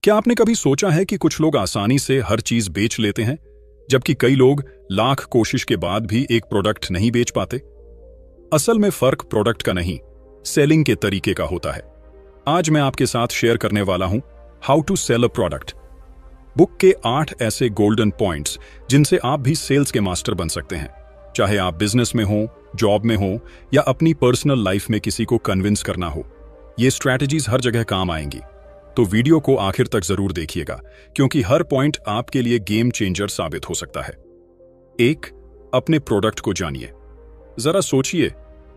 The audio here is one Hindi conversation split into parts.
क्या आपने कभी सोचा है कि कुछ लोग आसानी से हर चीज बेच लेते हैं, जबकि कई लोग लाख कोशिश के बाद भी एक प्रोडक्ट नहीं बेच पाते? असल में फर्क प्रोडक्ट का नहीं, सेलिंग के तरीके का होता है। आज मैं आपके साथ शेयर करने वाला हूं how to sell a product, book के 8 ऐसे गोल्डन पॉइंट्स जिनसे आप भी सेल्स के मास्टर बन सकते हैं, चाहे आप बिजनेस में हो, जॉब में हो या अपनी पर्सनल लाइफ में किसी को कन्विंस करना हो। ये स्ट्रैटेजीज हर जगह काम आएंगी, तो वीडियो को आखिर तक जरूर देखिएगा, क्योंकि हर पॉइंट आपके लिए गेम चेंजर साबित हो सकता है। 1. अपने प्रोडक्ट को जानिए। जरा सोचिए,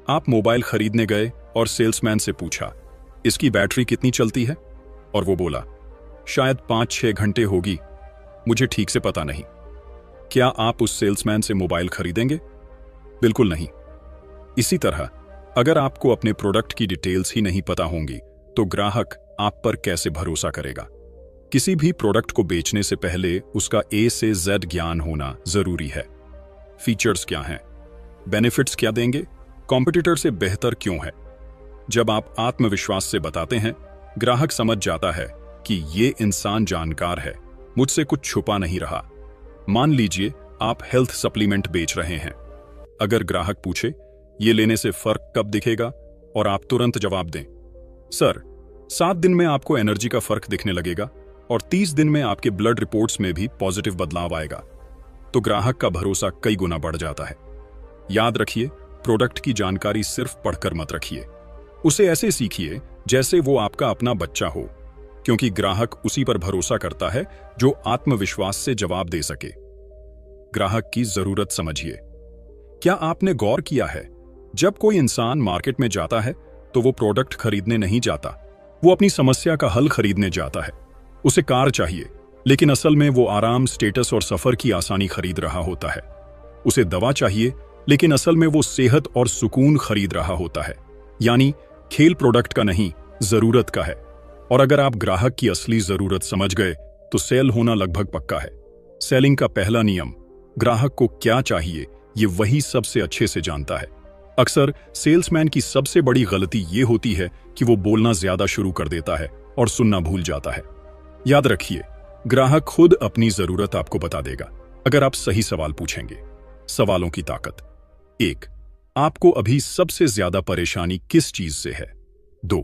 आप मोबाइल खरीदने गए और सेल्समैन से पूछा, इसकी बैटरी कितनी चलती है? और वो बोला, शायद 5-6 घंटे होगी, मुझे ठीक से पता नहीं। क्या आप उस सेल्समैन से मोबाइल खरीदेंगे? बिल्कुल नहीं। इसी तरह, अगर आपको अपने प्रोडक्ट की डिटेल्स ही नहीं पता होंगी, तो ग्राहक आप पर कैसे भरोसा करेगा? किसी भी प्रोडक्ट को बेचने से पहले उसका ए से जेड ज्ञान होना जरूरी है। फीचर्स क्या हैं? बेनिफिट्स क्या देंगे? कॉम्पिटिटर से बेहतर क्यों है? जब आप आत्मविश्वास से बताते हैं, ग्राहक समझ जाता है कि ये इंसान जानकार है, मुझसे कुछ छुपा नहीं रहा। मान लीजिए आप हेल्थ सप्लीमेंट बेच रहे हैं। अगर ग्राहक पूछे, ये लेने से फर्क कब दिखेगा, और आप तुरंत जवाब दें, सर 7 दिन में आपको एनर्जी का फर्क दिखने लगेगा और 30 दिन में आपके ब्लड रिपोर्ट्स में भी पॉजिटिव बदलाव आएगा, तो ग्राहक का भरोसा कई गुना बढ़ जाता है। याद रखिए, प्रोडक्ट की जानकारी सिर्फ पढ़कर मत रखिए, उसे ऐसे सीखिए जैसे वो आपका अपना बच्चा हो, क्योंकि ग्राहक उसी पर भरोसा करता है जो आत्मविश्वास से जवाब दे सके। ग्राहक की जरूरत समझिए। क्या आपने गौर किया है, जब कोई इंसान मार्केट में जाता है तो वो प्रोडक्ट खरीदने नहीं जाता, वो अपनी समस्या का हल खरीदने जाता है। उसे कार चाहिए, लेकिन असल में वो आराम, स्टेटस और सफर की आसानी खरीद रहा होता है। उसे दवा चाहिए, लेकिन असल में वो सेहत और सुकून खरीद रहा होता है। यानी खेल प्रोडक्ट का नहीं, जरूरत का है। और अगर आप ग्राहक की असली जरूरत समझ गए, तो सेल होना लगभग पक्का है। सेलिंग का पहला नियम, ग्राहक को क्या चाहिए ये वही सबसे अच्छे से जानता है। अक्सर सेल्समैन की सबसे बड़ी गलती ये होती है कि वो बोलना ज्यादा शुरू कर देता है और सुनना भूल जाता है। याद रखिए, ग्राहक खुद अपनी जरूरत आपको बता देगा, अगर आप सही सवाल पूछेंगे। सवालों की ताकत। 1. आपको अभी सबसे ज्यादा परेशानी किस चीज से है? 2.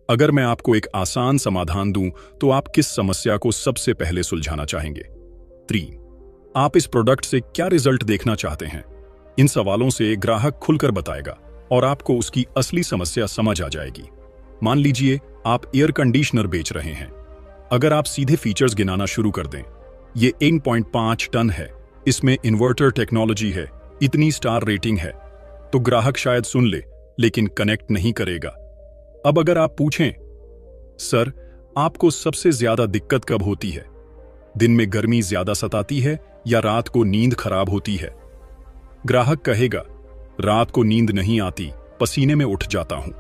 अगर मैं आपको एक आसान समाधान दूं, तो आप किस समस्या को सबसे पहले सुलझाना चाहेंगे? 3. आप इस प्रोडक्ट से क्या रिजल्ट देखना चाहते हैं? इन सवालों से ग्राहक खुलकर बताएगा और आपको उसकी असली समस्या समझ आ जाएगी। मान लीजिए आप एयर कंडीशनर बेच रहे हैं। अगर आप सीधे फीचर्स गिनाना शुरू कर दें, ये 1.5 टन है, इसमें इन्वर्टर टेक्नोलॉजी है, इतनी स्टार रेटिंग है, तो ग्राहक शायद सुन ले, लेकिन कनेक्ट नहीं करेगा। अब अगर आप पूछें, सर आपको सबसे ज्यादा दिक्कत कब होती है? दिन में गर्मी ज्यादा सताती है या रात को नींद खराब होती है? ग्राहक कहेगा, रात को नींद नहीं आती, पसीने में उठ जाता हूं।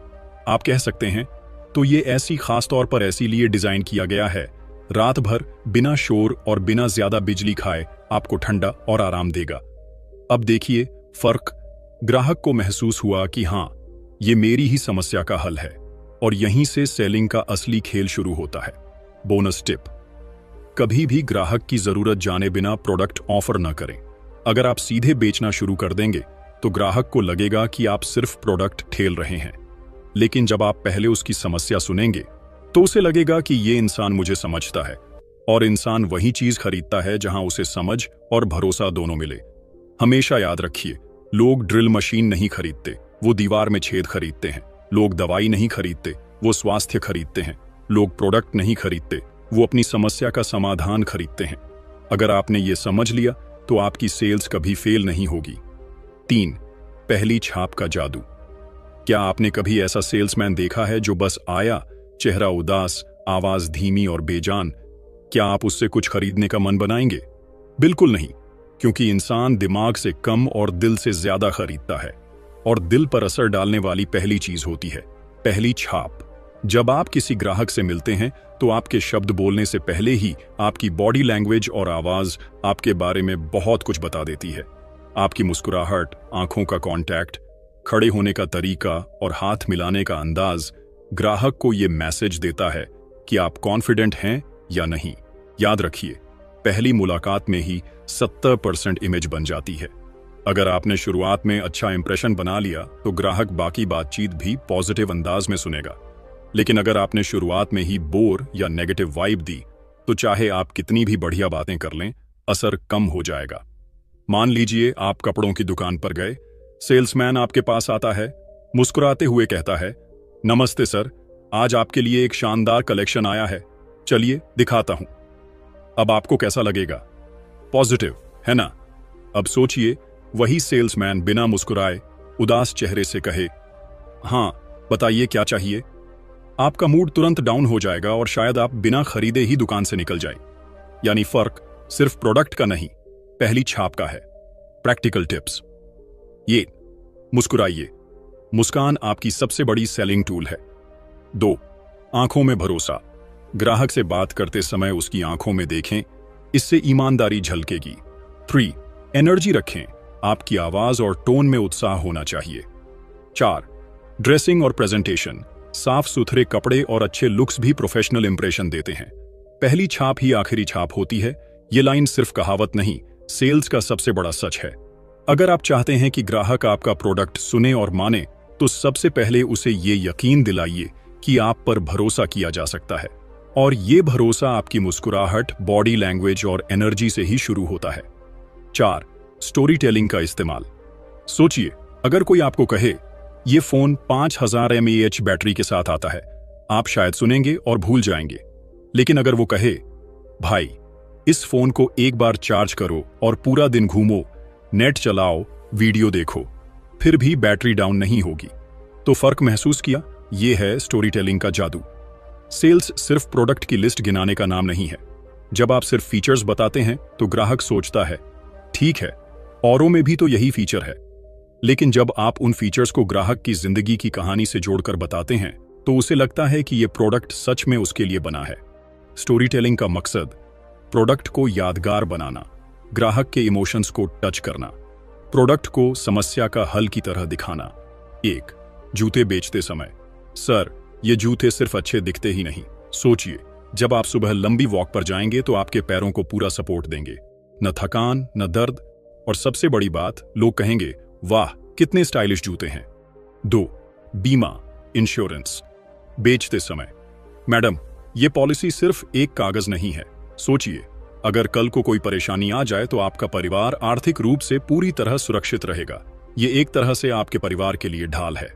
आप कह सकते हैं, तो ये ऐसी खास तौर पर ऐसी लिए डिजाइन किया गया है, रात भर बिना शोर और बिना ज्यादा बिजली खाए आपको ठंडा और आराम देगा। अब देखिए फर्क, ग्राहक को महसूस हुआ कि हां, ये मेरी ही समस्या का हल है, और यहीं से सेलिंग का असली खेल शुरू होता है। बोनस टिप, कभी भी ग्राहक की जरूरत जाने बिना प्रोडक्ट ऑफर न करें। अगर आप सीधे बेचना शुरू कर देंगे, तो ग्राहक को लगेगा कि आप सिर्फ प्रोडक्ट ठेल रहे हैं, लेकिन जब आप पहले उसकी समस्या सुनेंगे, तो उसे लगेगा कि ये इंसान मुझे समझता है, और इंसान वही चीज खरीदता है जहां उसे समझ और भरोसा दोनों मिले। हमेशा याद रखिए, लोग ड्रिल मशीन नहीं खरीदते, वो दीवार में छेद खरीदते हैं। लोग दवाई नहीं खरीदते, वो स्वास्थ्य खरीदते हैं। लोग प्रोडक्ट नहीं खरीदते, वो अपनी समस्या का समाधान खरीदते हैं। अगर आपने ये समझ लिया, तो आपकी सेल्स कभी फेल नहीं होगी। 3. पहली छाप का जादू। क्या आपने कभी ऐसा सेल्समैन देखा है जो बस आया, चेहरा उदास, आवाज धीमी और बेजान? क्या आप उससे कुछ खरीदने का मन बनाएंगे? बिल्कुल नहीं, क्योंकि इंसान दिमाग से कम और दिल से ज्यादा खरीदता है, और दिल पर असर डालने वाली पहली चीज होती है पहली छाप। जब आप किसी ग्राहक से मिलते हैं, तो आपके शब्द बोलने से पहले ही आपकी बॉडी लैंग्वेज और आवाज आपके बारे में बहुत कुछ बता देती है। आपकी मुस्कुराहट, आंखों का कांटेक्ट, खड़े होने का तरीका और हाथ मिलाने का अंदाज ग्राहक को यह मैसेज देता है कि आप कॉन्फिडेंट हैं या नहीं। याद रखिए, पहली मुलाकात में ही 70% इमेज बन जाती है। अगर आपने शुरुआत में अच्छा इंप्रेशन बना लिया तो ग्राहक बाकी बातचीत भी पॉजिटिव अंदाज में सुनेगा। लेकिन अगर आपने शुरुआत में ही बोर या नेगेटिव वाइब दी तो चाहे आप कितनी भी बढ़िया बातें कर लें, असर कम हो जाएगा। मान लीजिए आप कपड़ों की दुकान पर गए, सेल्समैन आपके पास आता है, मुस्कुराते हुए कहता है, नमस्ते सर, आज आपके लिए एक शानदार कलेक्शन आया है, चलिए दिखाता हूं। अब आपको कैसा लगेगा? पॉजिटिव, है ना? अब सोचिए, वही सेल्समैन बिना मुस्कुराए उदास चेहरे से कहे, हाँ बताइए क्या चाहिए? आपका मूड तुरंत डाउन हो जाएगा और शायद आप बिना खरीदे ही दुकान से निकल जाए। यानी फर्क सिर्फ प्रोडक्ट का नहीं, पहली छाप का है। Practical tips. ये, मुस्कुराइए। मुस्कान आपकी सबसे बड़ी सेलिंग टूल है। 2. आंखों में भरोसा। ग्राहक से बात करते समय उसकी आंखों में देखें, इससे ईमानदारी झलकेगी। 3. एनर्जी रखें। आपकी आवाज और टोन में उत्साह होना चाहिए। 4. ड्रेसिंग और प्रेजेंटेशन। साफ सुथरे कपड़े और अच्छे लुक्स भी प्रोफेशनल इंप्रेशन देते हैं। पहली छाप ही आखिरी छाप होती है। ये लाइन सिर्फ कहावत नहीं, सेल्स का सबसे बड़ा सच है। अगर आप चाहते हैं कि ग्राहक आपका प्रोडक्ट सुने और माने, तो सबसे पहले उसे ये यकीन दिलाइए कि आप पर भरोसा किया जा सकता है। और ये भरोसा आपकी मुस्कुराहट, बॉडी लैंग्वेज और एनर्जी से ही शुरू होता है। 4. स्टोरी टेलिंग का इस्तेमाल। सोचिए, अगर कोई आपको कहे, ये फोन 5000 mAh बैटरी के साथ आता है, आप शायद सुनेंगे और भूल जाएंगे। लेकिन अगर वो कहे, भाई इस फोन को एक बार चार्ज करो और पूरा दिन घूमो, नेट चलाओ, वीडियो देखो, फिर भी बैटरी डाउन नहीं होगी, तो फर्क महसूस किया? ये है स्टोरी टेलिंग का जादू। सेल्स सिर्फ प्रोडक्ट की लिस्ट गिनाने का नाम नहीं है। जब आप सिर्फ फीचर्स बताते हैं तो ग्राहक सोचता है, ठीक है, औरों में भी तो यही फीचर है। लेकिन जब आप उन फीचर्स को ग्राहक की जिंदगी की कहानी से जोड़कर बताते हैं तो उसे लगता है कि यह प्रोडक्ट सच में उसके लिए बना है। स्टोरी टेलिंग का मकसद प्रोडक्ट को यादगार बनाना, ग्राहक के इमोशंस को टच करना, प्रोडक्ट को समस्या का हल की तरह दिखाना। 1. जूते बेचते समय। सर, ये जूते सिर्फ अच्छे दिखते ही नहीं। सोचिए, जब आप सुबह लंबी वॉक पर जाएंगे तो आपके पैरों को पूरा सपोर्ट देंगे, न थकान न दर्द, और सबसे बड़ी बात, लोग कहेंगे, वाह कितने स्टाइलिश जूते हैं। 2. बीमा, इंश्योरेंस। बेचते समय, मैडम ये पॉलिसी सिर्फ एक कागज नहीं है। सोचिए, अगर कल को कोई परेशानी आ जाए तो आपका परिवार आर्थिक रूप से पूरी तरह सुरक्षित रहेगा। ये एक तरह से आपके परिवार के लिए ढाल है।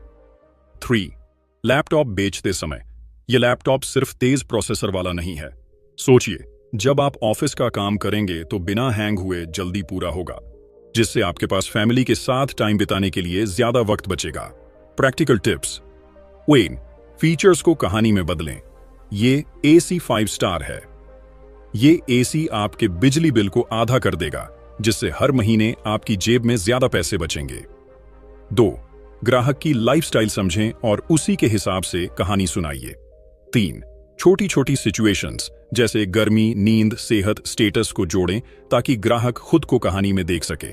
3. लैपटॉप बेचते समय। यह लैपटॉप सिर्फ तेज प्रोसेसर वाला नहीं है। सोचिए, जब आप ऑफिस का काम करेंगे तो बिना हैंग हुए जल्दी पूरा होगा, जिससे आपके पास फैमिली के साथ टाइम बिताने के लिए ज्यादा वक्त बचेगा। Practical tips. वेन, फीचर्स को कहानी में बदलें। ये AC 5 स्टार है। ये AC आपके बिजली बिल को आधा कर देगा, जिससे हर महीने आपकी जेब में ज्यादा पैसे बचेंगे। 2. ग्राहक की लाइफस्टाइल समझें और उसी के हिसाब से कहानी सुनाइए। 3. छोटी छोटी सिचुएशंस जैसे गर्मी, नींद, सेहत, स्टेटस को जोड़ें ताकि ग्राहक खुद को कहानी में देख सके।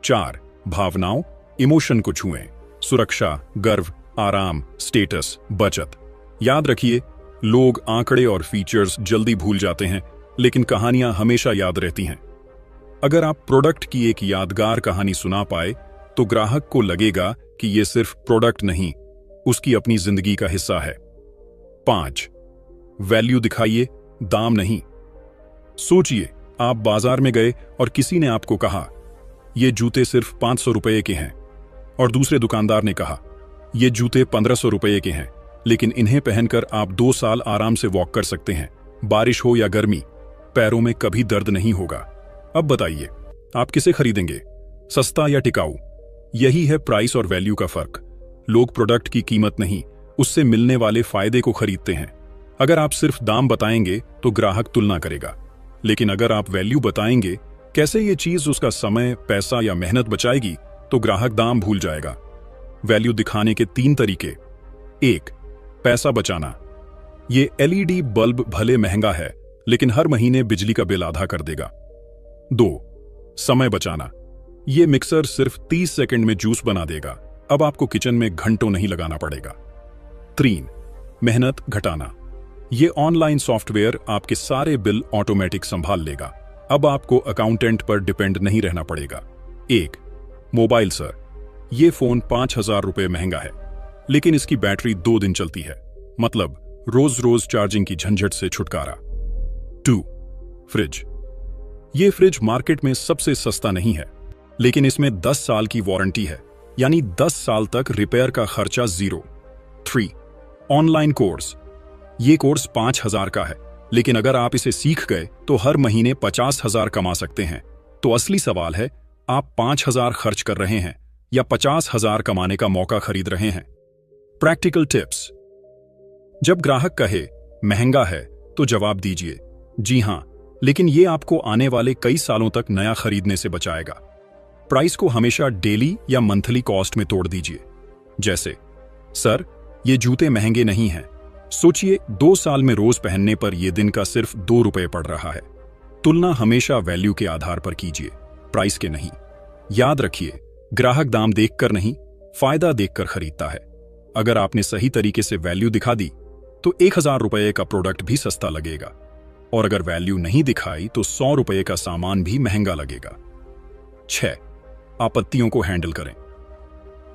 4. भावनाओं, इमोशन को छुएं। सुरक्षा, गर्व, आराम, स्टेटस, बचत। याद रखिए, लोग आंकड़े और फीचर्स जल्दी भूल जाते हैं, लेकिन कहानियां हमेशा याद रहती हैं। अगर आप प्रोडक्ट की एक यादगार कहानी सुना पाए तो ग्राहक को लगेगा कि यह सिर्फ प्रोडक्ट नहीं, उसकी अपनी जिंदगी का हिस्सा है। 5. वैल्यू दिखाइए, दाम नहीं। सोचिए, आप बाजार में गए और किसी ने आपको कहा, ये जूते सिर्फ 500 रुपए के हैं, और दूसरे दुकानदार ने कहा, ये जूते 1500 रुपए के हैं, लेकिन इन्हें पहनकर आप 2 साल आराम से वॉक कर सकते हैं, बारिश हो या गर्मी, पैरों में कभी दर्द नहीं होगा। अब बताइए, आप किसे खरीदेंगे, सस्ता या टिकाऊ? यही है प्राइस और वैल्यू का फर्क। लोग प्रोडक्ट की कीमत नहीं, उससे मिलने वाले फायदे को खरीदते हैं। अगर आप सिर्फ दाम बताएंगे तो ग्राहक तुलना करेगा, लेकिन अगर आप वैल्यू बताएंगे, कैसे ये चीज उसका समय, पैसा या मेहनत बचाएगी, तो ग्राहक दाम भूल जाएगा। वैल्यू दिखाने के 3 तरीके। 1. पैसा बचाना। ये LED बल्ब भले महंगा है, लेकिन हर महीने बिजली का बिल आधा कर देगा। 2. समय बचाना। ये मिक्सर सिर्फ 30 सेकंड में जूस बना देगा, अब आपको किचन में घंटों नहीं लगाना पड़ेगा। 3. मेहनत घटाना। ये ऑनलाइन सॉफ्टवेयर आपके सारे बिल ऑटोमेटिक संभाल लेगा। अब आपको अकाउंटेंट पर डिपेंड नहीं रहना पड़ेगा। 1. मोबाइल सर, ये फोन 5,000 रुपये महंगा है, लेकिन इसकी बैटरी 2 दिन चलती है, मतलब रोज रोज चार्जिंग की झंझट से छुटकारा। 2. फ्रिज, ये फ्रिज मार्केट में सबसे सस्ता नहीं है, लेकिन इसमें 10 साल की वारंटी है, यानी 10 साल तक रिपेयर का खर्चा 0। 3. ऑनलाइन कोर्स, ये कोर्स 5,000 का है, लेकिन अगर आप इसे सीख गए तो हर महीने 50,000 कमा सकते हैं। तो असली सवाल है, आप 5,000 खर्च कर रहे हैं या 50,000 कमाने का मौका खरीद रहे हैं। प्रैक्टिकल टिप्स, जब ग्राहक कहे महंगा है तो जवाब दीजिए जी हां, लेकिन ये आपको आने वाले कई सालों तक नया खरीदने से बचाएगा। प्राइस को हमेशा डेली या मंथली कॉस्ट में तोड़ दीजिए। जैसे, सर ये जूते महंगे नहीं हैं, सोचिए 2 साल में रोज पहनने पर यह दिन का सिर्फ 2 रुपये पड़ रहा है। तुलना हमेशा वैल्यू के आधार पर कीजिए, प्राइस के नहीं। याद रखिए, ग्राहक दाम देखकर नहीं, फायदा देखकर खरीदता है। अगर आपने सही तरीके से वैल्यू दिखा दी तो 1,000 रुपये का प्रोडक्ट भी सस्ता लगेगा, और अगर वैल्यू नहीं दिखाई तो 100 रुपये का सामान भी महंगा लगेगा। 6. आपत्तियों को हैंडल करें।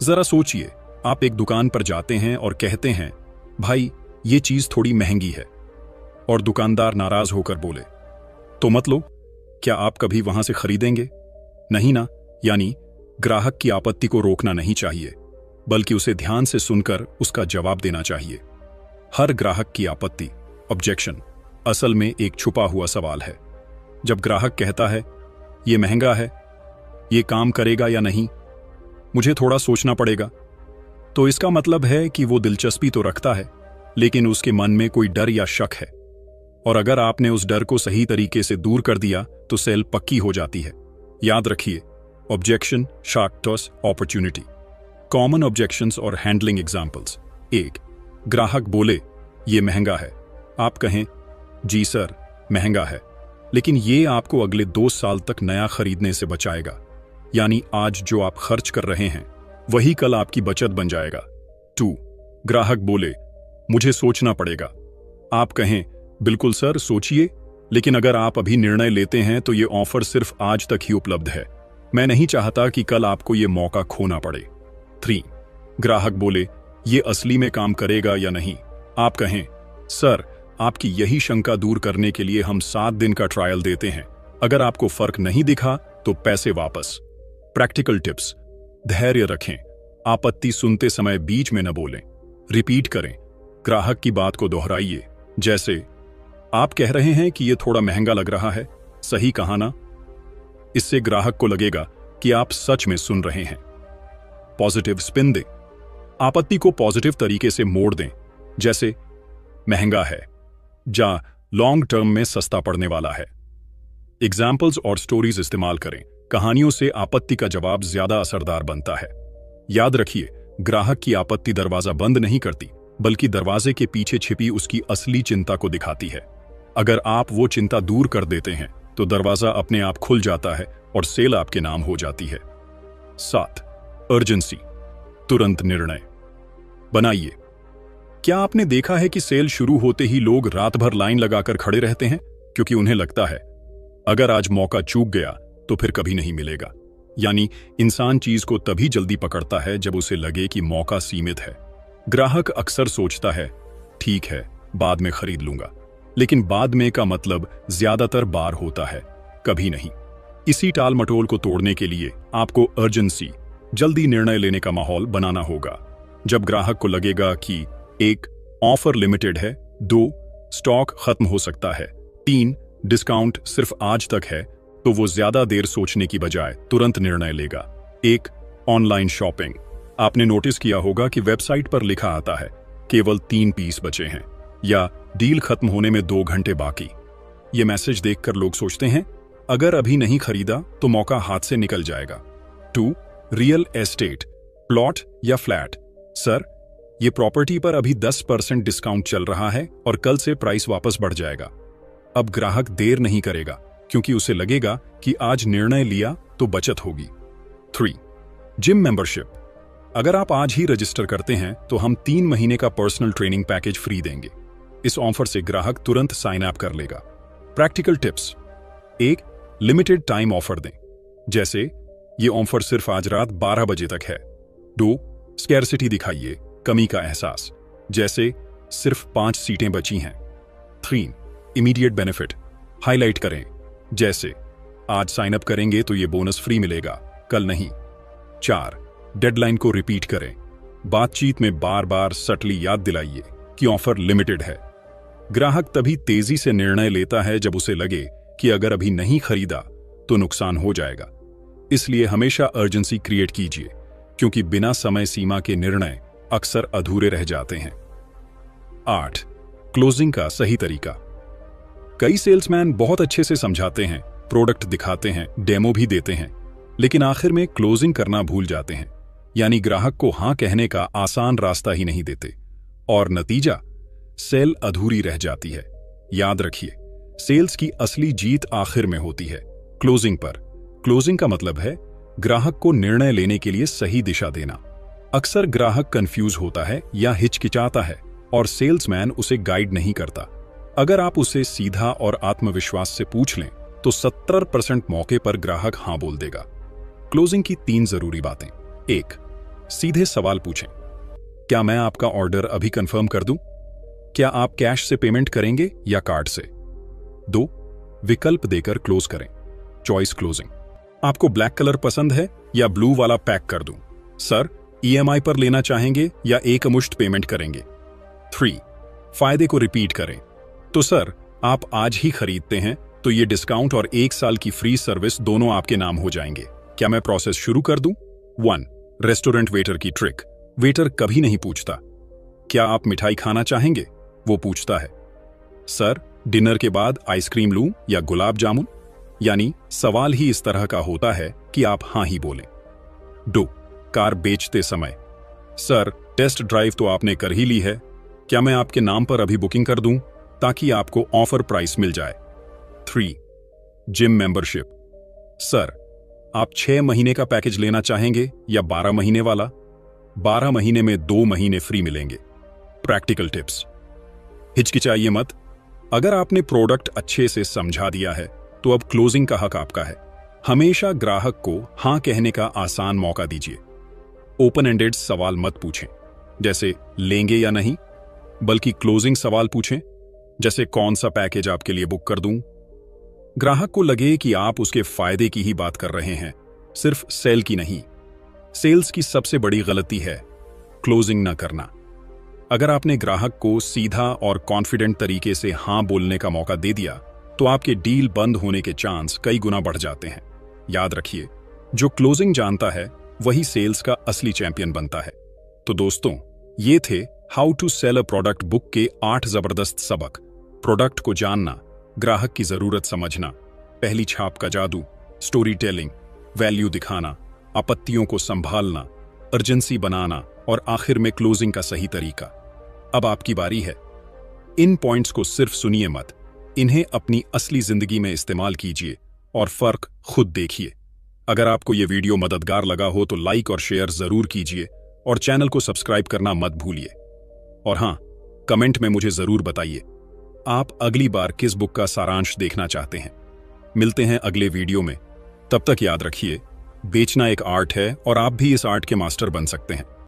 जरा सोचिए, आप एक दुकान पर जाते हैं और कहते हैं, भाई ये चीज थोड़ी महंगी है, और दुकानदार नाराज होकर बोले, तो मत लो, क्या आप कभी वहां से खरीदेंगे? नहीं ना। यानी ग्राहक की आपत्ति को रोकना नहीं चाहिए, बल्कि उसे ध्यान से सुनकर उसका जवाब देना चाहिए। हर ग्राहक की आपत्ति, ऑब्जेक्शन, असल में एक छुपा हुआ सवाल है। जब ग्राहक कहता है ये महंगा है, ये काम करेगा या नहीं, मुझे थोड़ा सोचना पड़ेगा, तो इसका मतलब है कि वो दिलचस्पी तो रखता है, लेकिन उसके मन में कोई डर या शक है। और अगर आपने उस डर को सही तरीके से दूर कर दिया तो सेल पक्की हो जाती है। याद रखिए, objection, shark toss, opportunity. Common objections और हैंडलिंग एग्जांपल्स। 1. ग्राहक बोले ये महंगा है, आप कहें जी सर महंगा है, लेकिन ये आपको अगले 2 साल तक नया खरीदने से बचाएगा। यानी आज जो आप खर्च कर रहे हैं वही कल आपकी बचत बन जाएगा। 2. ग्राहक बोले मुझे सोचना पड़ेगा, आप कहें बिल्कुल सर सोचिए, लेकिन अगर आप अभी निर्णय लेते हैं तो ये ऑफर सिर्फ आज तक ही उपलब्ध है, मैं नहीं चाहता कि कल आपको ये मौका खोना पड़े। 3. ग्राहक बोले ये असली में काम करेगा या नहीं, आप कहें सर आपकी यही शंका दूर करने के लिए हम 7 दिन का ट्रायल देते हैं, अगर आपको फर्क नहीं दिखा तो पैसे वापस। प्रैक्टिकल टिप्स, धैर्य रखें, आपत्ति सुनते समय बीच में न बोलें, रिपीट करें, ग्राहक की बात को दोहराइए। जैसे, आप कह रहे हैं कि यह थोड़ा महंगा लग रहा है, सही कहा ना? इससे ग्राहक को लगेगा कि आप सच में सुन रहे हैं। पॉजिटिव स्पिन दें, आपत्ति को पॉजिटिव तरीके से मोड़ दें। जैसे, महंगा है या लॉन्ग टर्म में सस्ता पड़ने वाला है। एग्जाम्पल्स और स्टोरीज इस्तेमाल करें, कहानियों से आपत्ति का जवाब ज्यादा असरदार बनता है। याद रखिए, ग्राहक की आपत्ति दरवाजा बंद नहीं करती, बल्कि दरवाजे के पीछे छिपी उसकी असली चिंता को दिखाती है। अगर आप वो चिंता दूर कर देते हैं तो दरवाजा अपने आप खुल जाता है और सेल आपके नाम हो जाती है। 7. अर्जेंसी, तुरंत निर्णय बनाइए। क्या आपने देखा है कि सेल शुरू होते ही लोग रात भर लाइन लगाकर खड़े रहते हैं, क्योंकि उन्हें लगता है अगर आज मौका चूक गया तो फिर कभी नहीं मिलेगा। यानी इंसान चीज को तभी जल्दी पकड़ता है जब उसे लगे कि मौका सीमित है। ग्राहक अक्सर सोचता है ठीक है बाद में खरीद लूंगा, लेकिन बाद में का मतलब ज्यादातर बार होता है, कभी नहीं। इसी टाल मटोल को तोड़ने के लिए आपको अर्जेंसी, जल्दी निर्णय लेने का माहौल बनाना होगा। जब ग्राहक को लगेगा कि 1. ऑफर लिमिटेड है, 2. स्टॉक खत्म हो सकता है, 3. डिस्काउंट सिर्फ आज तक है, तो वो ज्यादा देर सोचने की बजाय तुरंत निर्णय लेगा। 1. ऑनलाइन शॉपिंग, आपने नोटिस किया होगा कि वेबसाइट पर लिखा आता है केवल 3 पीस बचे हैं या डील खत्म होने में 2 घंटे बाकी। ये मैसेज देखकर लोग सोचते हैं अगर अभी नहीं खरीदा तो मौका हाथ से निकल जाएगा। 2. रियल एस्टेट, प्लॉट या फ्लैट, सर ये प्रॉपर्टी पर अभी 10% डिस्काउंट चल रहा है और कल से प्राइस वापस बढ़ जाएगा। अब ग्राहक देर नहीं करेगा, क्योंकि उसे लगेगा कि आज निर्णय लिया तो बचत होगी। 3. जिम मेंबरशिप, अगर आप आज ही रजिस्टर करते हैं तो हम 3 महीने का पर्सनल ट्रेनिंग पैकेज फ्री देंगे। इस ऑफर से ग्राहक तुरंत साइन अप कर लेगा। Practical tips. 1. Limited time offer दें, जैसे ये ऑफर सिर्फ आज रात 12 बजे तक है। 2. स्कैरसिटी दिखाइए, कमी का एहसास, जैसे सिर्फ 5 सीटें बची हैं। 3. इमीडिएट बेनिफिट हाईलाइट करें, जैसे आज साइन अप करेंगे तो ये बोनस फ्री मिलेगा, कल नहीं। 4. डेडलाइन को रिपीट करें, बातचीत में बार बार सटली याद दिलाइए कि ऑफर लिमिटेड है। ग्राहक तभी तेजी से निर्णय लेता है जब उसे लगे कि अगर अभी नहीं खरीदा तो नुकसान हो जाएगा। इसलिए हमेशा अर्जेंसी क्रिएट कीजिए, क्योंकि बिना समय सीमा के निर्णय अक्सर अधूरे रह जाते हैं। 8. क्लोजिंग का सही तरीका। कई सेल्समैन बहुत अच्छे से समझाते हैं, प्रोडक्ट दिखाते हैं, डेमो भी देते हैं, लेकिन आखिर में क्लोजिंग करना भूल जाते हैं, यानी ग्राहक को हां कहने का आसान रास्ता ही नहीं देते, और नतीजा सेल अधूरी रह जाती है। याद रखिए, सेल्स की असली जीत आखिर में होती है, क्लोजिंग पर। क्लोजिंग का मतलब है ग्राहक को निर्णय लेने के लिए सही दिशा देना। अक्सर ग्राहक कंफ्यूज होता है या हिचकिचाता है और सेल्समैन उसे गाइड नहीं करता। अगर आप उसे सीधा और आत्मविश्वास से पूछ लें तो 70% मौके पर ग्राहक हां बोल देगा। क्लोजिंग की 3 जरूरी बातें। 1. सीधे सवाल पूछें, क्या मैं आपका ऑर्डर अभी कंफर्म कर दूं? क्या आप कैश से पेमेंट करेंगे या कार्ड से? 2. विकल्प देकर क्लोज करें, चॉइस क्लोजिंग। आपको ब्लैक कलर पसंद है या ब्लू वाला पैक कर दूं? सर, EMI पर लेना चाहेंगे या एकमुश्त पेमेंट करेंगे? 3. फायदे को रिपीट करें, तो सर, आप आज ही खरीदते हैं तो ये डिस्काउंट और 1 साल की फ्री सर्विस दोनों आपके नाम हो जाएंगे। क्या मैं प्रोसेस शुरू कर दूं? 1. रेस्टोरेंट वेटर की ट्रिक। वेटर कभी नहीं पूछता, क्या आप मिठाई खाना चाहेंगे? वो पूछता है, सर, डिनर के बाद आइसक्रीम लूं या गुलाब जामुन? यानी सवाल ही इस तरह का होता है कि आप हां ही बोलें। 2. कार बेचते समय, सर, टेस्ट ड्राइव तो आपने कर ही ली है, क्या मैं आपके नाम पर अभी बुकिंग कर दूं ताकि आपको ऑफर प्राइस मिल जाए? 3. जिम मेंबरशिप, सर, आप 6 महीने का पैकेज लेना चाहेंगे या 12 महीने वाला? 12 महीने में 2 महीने फ्री मिलेंगे। Practical tips. हिचकिचाइए मत, अगर आपने प्रोडक्ट अच्छे से समझा दिया है तो अब क्लोजिंग का हक आपका है। हमेशा ग्राहक को हां कहने का आसान मौका दीजिए। ओपन एंडेड सवाल मत पूछें, जैसे लेंगे या नहीं, बल्कि क्लोजिंग सवाल पूछें, जैसे कौन सा पैकेज आपके लिए बुक कर दूं? ग्राहक को लगे कि आप उसके फायदे की ही बात कर रहे हैं, सिर्फ सेल की नहीं। सेल्स की सबसे बड़ी गलती है क्लोजिंग न करना। अगर आपने ग्राहक को सीधा और कॉन्फिडेंट तरीके से हां बोलने का मौका दे दिया तो आपके डील बंद होने के चांस कई गुना बढ़ जाते हैं। याद रखिए, जो क्लोजिंग जानता है वही सेल्स का असली चैंपियन बनता है। तो दोस्तों, ये थे how to sell a product book के 8 जबरदस्त सबक। प्रोडक्ट को जानना, ग्राहक की जरूरत समझना, पहली छाप का जादू, स्टोरी टेलिंग, वैल्यू दिखाना, आपत्तियों को संभालना, अर्जेंसी बनाना और आखिर में क्लोजिंग का सही तरीका। अब आपकी बारी है। इन पॉइंट्स को सिर्फ सुनिए मत, इन्हें अपनी असली जिंदगी में इस्तेमाल कीजिए और फर्क खुद देखिए। अगर आपको यह वीडियो मददगार लगा हो तो लाइक और शेयर जरूर कीजिए और चैनल को सब्सक्राइब करना मत भूलिए। और हां, कमेंट में मुझे जरूर बताइए आप अगली बार किस बुक का सारांश देखना चाहते हैं। मिलते हैं अगले वीडियो में। तब तक याद रखिए, बेचना एक आर्ट है और आप भी इस आर्ट के मास्टर बन सकते हैं।